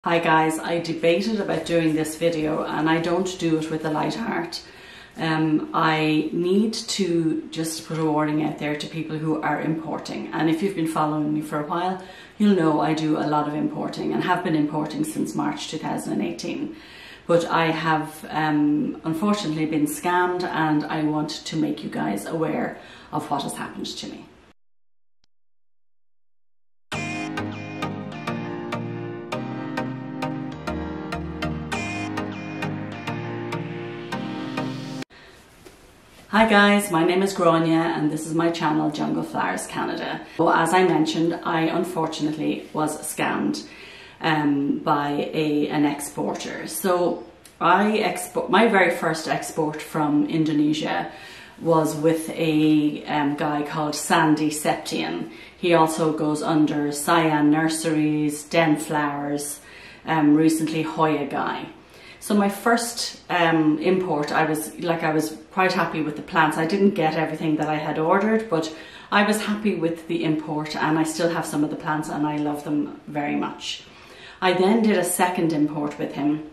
Hi guys, I debated about doing this video and I don't do it with a light heart. I need to just put a warning out there to people who are importing, and if you've been following me for a while, you'll know I do a lot of importing and have been importing since March 2018. But I have unfortunately been scammed, and I want to make you guys aware of what has happened to me. Hi guys, my name is Grania and this is my channel Jungle Flowers Canada. Well, as I mentioned, I unfortunately was scammed by an exporter. So my very first export from Indonesia was with a guy called Septian. He also goes under Saiyan Nurseries, Den Flowers, recently Hoya Guy. So my first import, I was quite happy with the plants. I didn't get everything that I had ordered, but I was happy with the import, and I still have some of the plants and I love them very much. I then did a second import with him,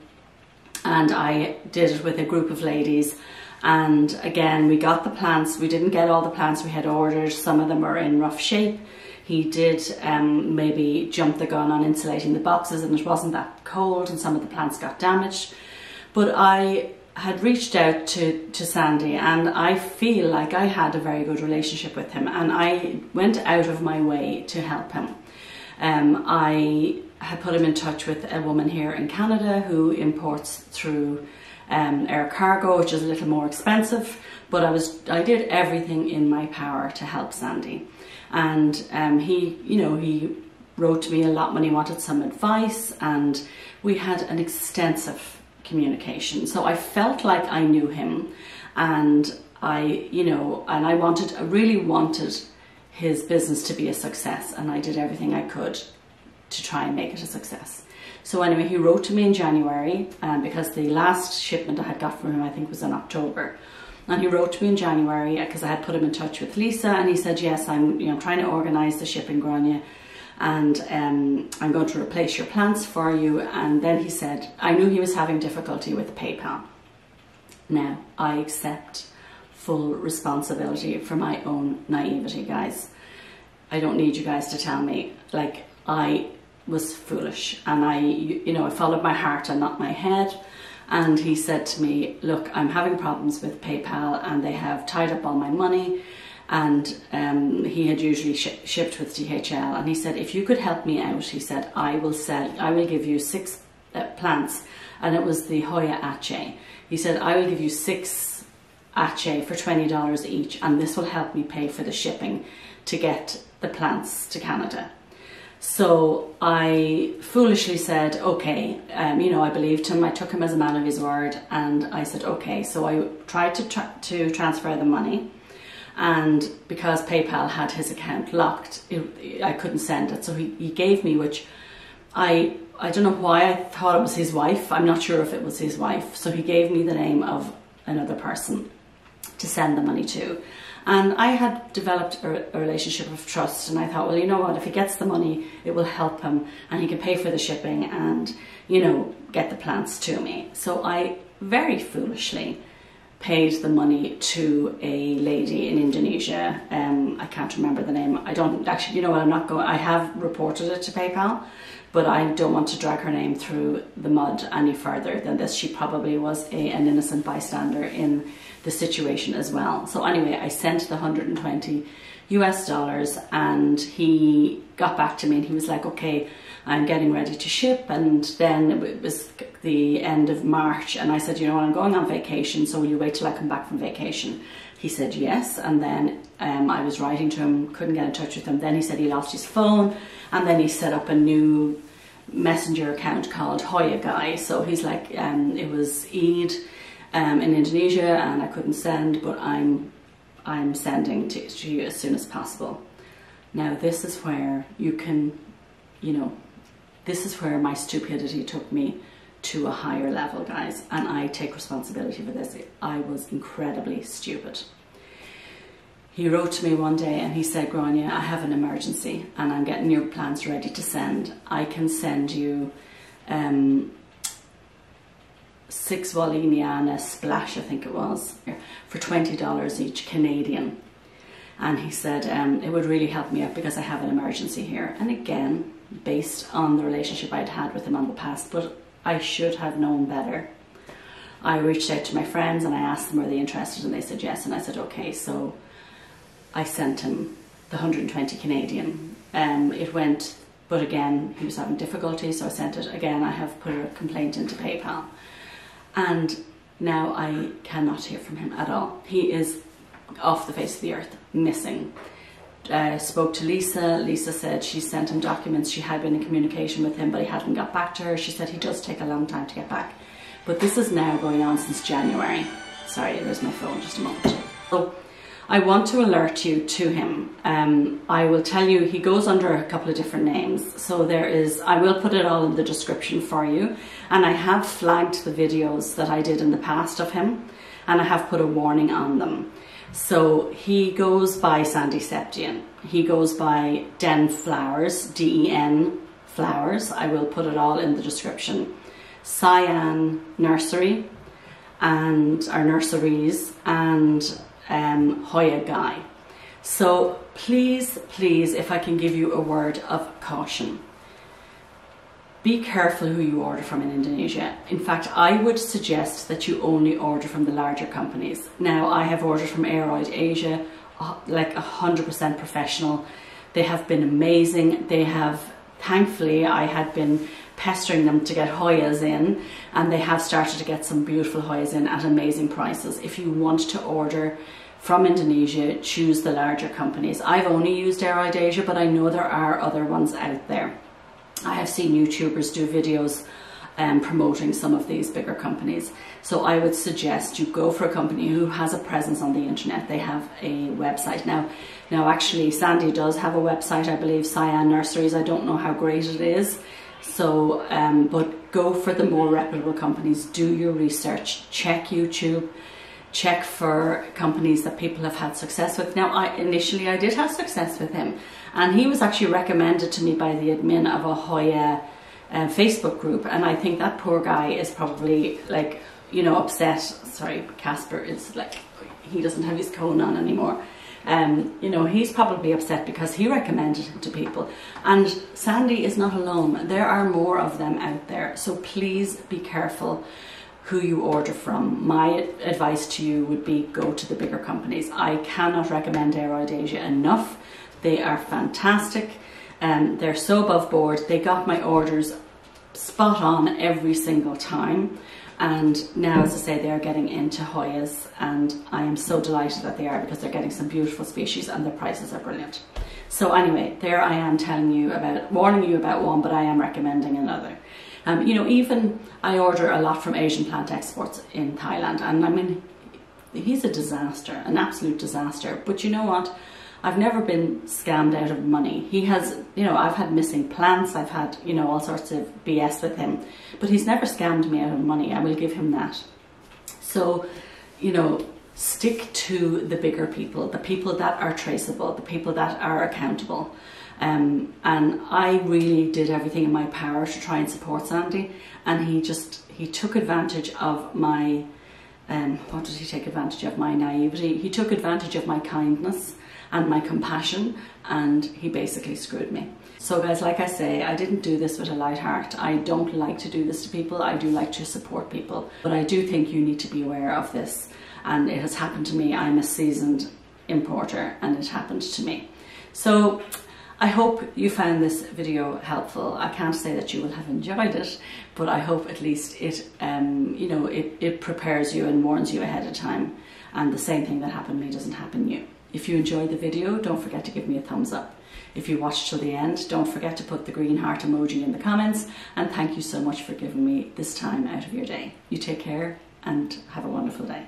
and I did it with a group of ladies. And again, we got the plants. We didn't get all the plants we had ordered. Some of them are in rough shape. He did maybe jump the gun on insulating the boxes, and it wasn't that cold, and some of the plants got damaged. But I had reached out to Sandy, and I feel like I had a very good relationship with him, and I went out of my way to help him. I had put him in touch with a woman here in Canada who imports through air cargo, which is a little more expensive, but I did everything in my power to help Sandy. And he wrote to me a lot when he wanted some advice, and we had an extensive communication. So I felt like I knew him, and I really wanted his business to be a success, and I did everything I could to try and make it a success. So anyway, he wrote to me in January, because the last shipment I had got from him, I think, was in October. And he wrote to me in January because I had put him in touch with Lisa, and he said, yes, I'm trying to organise the shipping, Grania, and I'm going to replace your plants for you. And then he said, I knew he was having difficulty with PayPal. Now, I accept full responsibility for my own naivety, guys. I don't need you guys to tell me. Like, I was foolish, and I followed my heart and not my head. And he said to me, look, I'm having problems with PayPal and they have tied up all my money. And he had usually shipped with DHL. And he said, if you could help me out, he said, I will give you 6 plants. And it was the Hoya Ache. He said, I will give you 6 Ache for $20 each. And this will help me pay for the shipping to get the plants to Canada. So I foolishly said, okay, I believed him. I took him as a man of his word, and I said, okay. So I tried to transfer the money, and because PayPal had his account locked, I couldn't send it. So he gave me, which I don't know why I thought it was his wife. I'm not sure if it was his wife. So he gave me the name of another person to send the money to. And I had developed a relationship of trust, and I thought, well, you know what, if he gets the money, it will help him, and he can pay for the shipping and, get the plants to me. So I very foolishly paid the money to a lady in Indonesia. I can't remember the name. I don't actually, you know what, I have reported it to PayPal, but I don't want to drag her name through the mud any further than this. She probably was an innocent bystander in the situation as well. So anyway, I sent the $120 US, and he got back to me and he was like, okay, I'm getting ready to ship. And then it was the end of March, and I said, I'm going on vacation, so will you wait till I come back from vacation? He said yes. And then I was writing to him, couldn't get in touch with him. Then he said he lost his phone, and then he set up a new messenger account called Hoya Guy. So he's like, it was Eid in Indonesia, and I couldn't send, but I'm sending to you as soon as possible. Now this is where you can, this is where my stupidity took me to a higher level, guys, and I take responsibility for this. I was incredibly stupid. He wrote to me one day and he said, Grania, I have an emergency and I'm getting your plans ready to send. I can send you 6 Voliniana Splash, I think it was, for $20 each Canadian. And he said it would really help me out because I have an emergency here. And again, based on the relationship I'd had with him in the past, but I should have known better. I reached out to my friends and I asked them, were they interested, and they said yes. And I said okay, so I sent him the 120 Canadian. It went, but again, he was having difficulty, so I sent it again. I have put a complaint into PayPal, and now I cannot hear from him at all. He is off the face of the earth, missing. Spoke to Lisa. Lisa said she sent him documents. She had been in communication with him, but he hadn't got back to her. She said he does take a long time to get back. But this is now going on since January. Sorry, there's my phone, just a moment. So I want to alert you to him. I will tell you, he goes under a couple of different names. So there is, I will put it all in the description for you. And I have flagged the videos that I did in the past of him, and I have put a warning on them. So he goes by Sandy Septian. He goes by Den Flowers, D-E-N Flowers. I will put it all in the description. Saiyan Nursery, and our nurseries, and Hoya Guy. So please, please, if I can give you a word of caution, be careful who you order from in Indonesia. In fact, I would suggest that you only order from the larger companies. Now, I have ordered from Aeroid Asia, like 100% professional. They have been amazing. They have, thankfully, I had been pestering them to get Hoyas in, and they have started to get some beautiful Hoyas in at amazing prices. If you want to order from Indonesia, choose the larger companies. I've only used Aeroid Asia, but I know there are other ones out there. I have seen YouTubers do videos promoting some of these bigger companies. So I would suggest you go for a company who has a presence on the internet. They have a website. Now actually Sandy does have a website, I believe, Saiyan Nurseries. I don't know how great it is. So, but go for the more reputable companies. Do your research, check YouTube, check for companies that people have had success with. Now, initially I did have success with him, and he was actually recommended to me by the admin of a Hoya Facebook group, and I think that poor guy is probably, like, you know, upset. Sorry, Casper is like, he doesn't have his cone on anymore. You know, he's probably upset because he recommended him to people. And Sandy is not alone. There are more of them out there. So please be careful who you order from. My advice to you would be go to the bigger companies. I cannot recommend Aeroid Asia enough. They are fantastic. They're so above board. They got my orders spot on every single time. And now, as I say, they're getting into Hoyas, and I am so delighted that they are, because they're getting some beautiful species and their prices are brilliant. So anyway, there I am telling you about, warning you about one, but I am recommending another. You know, even I order a lot from Asian Plant Exports in Thailand, and I mean, he's a disaster, an absolute disaster. But you know what? I've never been scammed out of money. He has, you know, I've had missing plants, I've had, you know, all sorts of BS with him, but he's never scammed me out of money. I will give him that. So, you know, stick to the bigger people, the people that are traceable, the people that are accountable. And I really did everything in my power to try and support Sandy, and he took advantage of my, what did he take advantage of? My naivety. He took advantage of my kindness and my compassion, and he basically screwed me. So guys, like I say, I didn't do this with a light heart. I don't like to do this to people. I do like to support people, but I do think you need to be aware of this, and it has happened to me. I'm a seasoned importer, and it happened to me. So I hope you found this video helpful. I can't say that you will have enjoyed it, but I hope at least it, you know, it prepares you and warns you ahead of time, and the same thing that happened to me doesn't happen to you. If you enjoyed the video, don't forget to give me a thumbs up. If you watched till the end, don't forget to put the green heart emoji in the comments, and thank you so much for giving me this time out of your day. You take care and have a wonderful day.